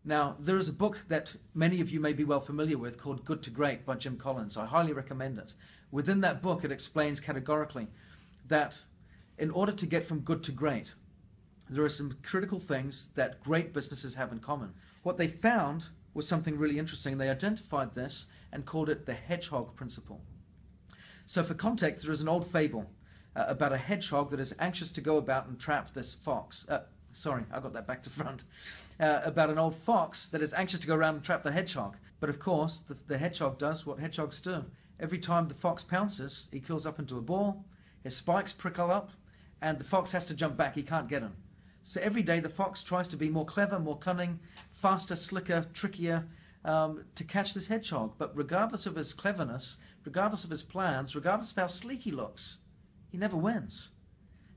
Now, there is a book that many of you may be well familiar with called Good to Great by Jim Collins. I highly recommend it. Within that book, it explains categorically that in order to get from good to great, there are some critical things that great businesses have in common. What they found was something really interesting. They identified this and called it the hedgehog principle. So for context, there is an old fable about a hedgehog that is anxious to go about and trap this fox. Sorry, I got that back to front. About an old fox that is anxious to go around and trap the hedgehog. But of course, the hedgehog does what hedgehogs do. Every time the fox pounces, he curls up into a ball, his spikes prickle up, and the fox has to jump back. He can't get him. So every day the fox tries to be more clever, more cunning, faster, slicker, trickier to catch this hedgehog. But regardless of his cleverness, regardless of his plans, regardless of how sleek he looks, he never wins.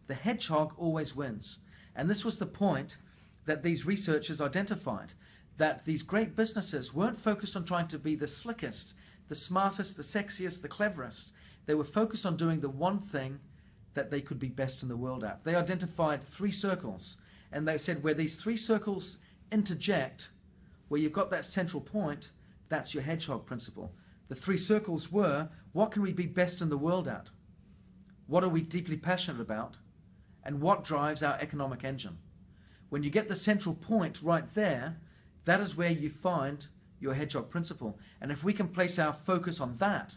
The hedgehog always wins. And this was the point that these researchers identified, that these great businesses weren't focused on trying to be the slickest, the smartest, the sexiest, the cleverest. They were focused on doing the one thing that they could be best in the world at. They identified 3 circles, and they said where these 3 circles interject, where you've got that central point, that's your hedgehog principle. The 3 circles were, what can we be best in the world at? What are we deeply passionate about? And what drives our economic engine? When you get the central point right there, that is where you find your hedgehog principle. And if we can place our focus on that,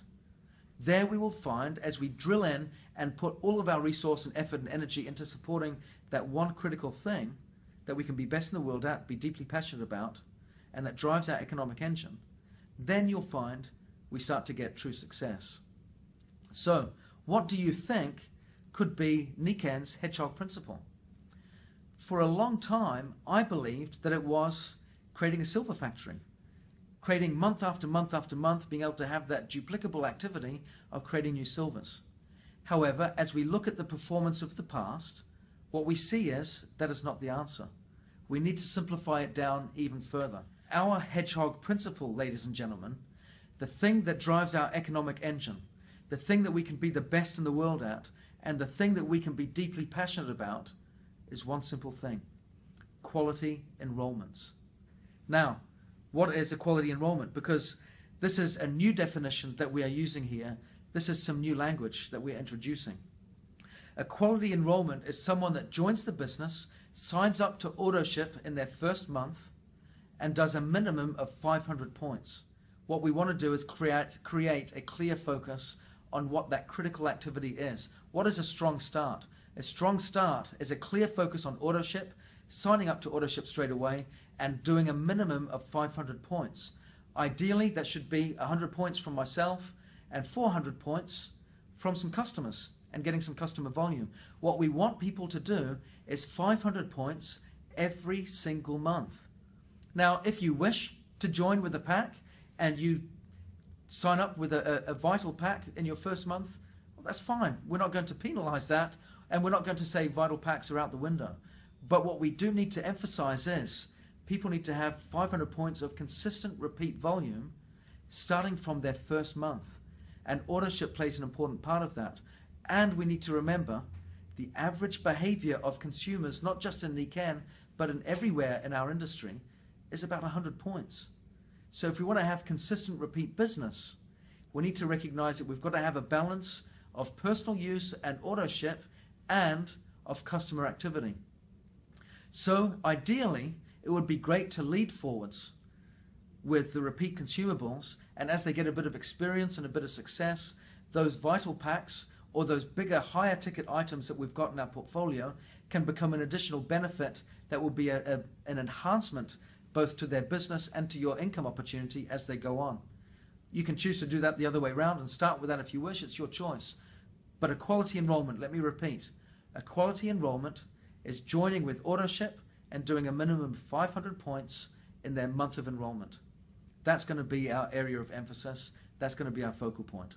there we will find, as we drill in and put all of our resource and effort and energy into supporting that one critical thing that we can be best in the world at, be deeply passionate about, and that drives our economic engine, then you'll find we start to get true success. So, what do you think could be Niken's hedgehog principle? For a long time, I believed that it was creating a silver factory. Creating month after month after month, being able to have that duplicable activity of creating new silvers. However, as we look at the performance of the past, what we see is that is not the answer. We need to simplify it down even further. Our hedgehog principle, ladies and gentlemen, the thing that drives our economic engine, the thing that we can be the best in the world at, and the thing that we can be deeply passionate about, is one simple thing: quality enrollments. Now, what is a quality enrollment? Because this is a new definition that we are using here. This is some new language that we're introducing. A quality enrollment is someone that joins the business, signs up to autoship in their first month, and does a minimum of 500 points. What we want to do is create a clear focus on what that critical activity is. What is a strong start? A strong start is a clear focus on autoship, signing up to autoship straight away, and doing a minimum of 500 points. Ideally, that should be 100 points from myself and 400 points from some customers and getting some customer volume. What we want people to do is 500 points every single month. Now, if you wish to join with a pack and you sign up with a vital pack in your first month, well, that's fine. We're not going to penalize that, and we're not going to say vital packs are out the window. But what we do need to emphasize is people need to have 500 points of consistent repeat volume starting from their first month. And autoship plays an important part of that. And we need to remember the average behavior of consumers, not just in Niken, but in everywhere in our industry, is about 100 points. So if we want to have consistent repeat business, we need to recognize that we've got to have a balance of personal use and autoship and of customer activity. So ideally, it would be great to lead forwards with the repeat consumables, and as they get a bit of experience and a bit of success, those vital packs or those bigger, higher ticket items that we've got in our portfolio can become an additional benefit that will be an enhancement both to their business and to your income opportunity as they go on. You can choose to do that the other way around and start with that if you wish. It's your choice. But a quality enrollment, let me repeat, a quality enrollment is joining with autoship and doing a minimum of 500 points in their month of enrollment. That's going to be our area of emphasis. That's going to be our focal point.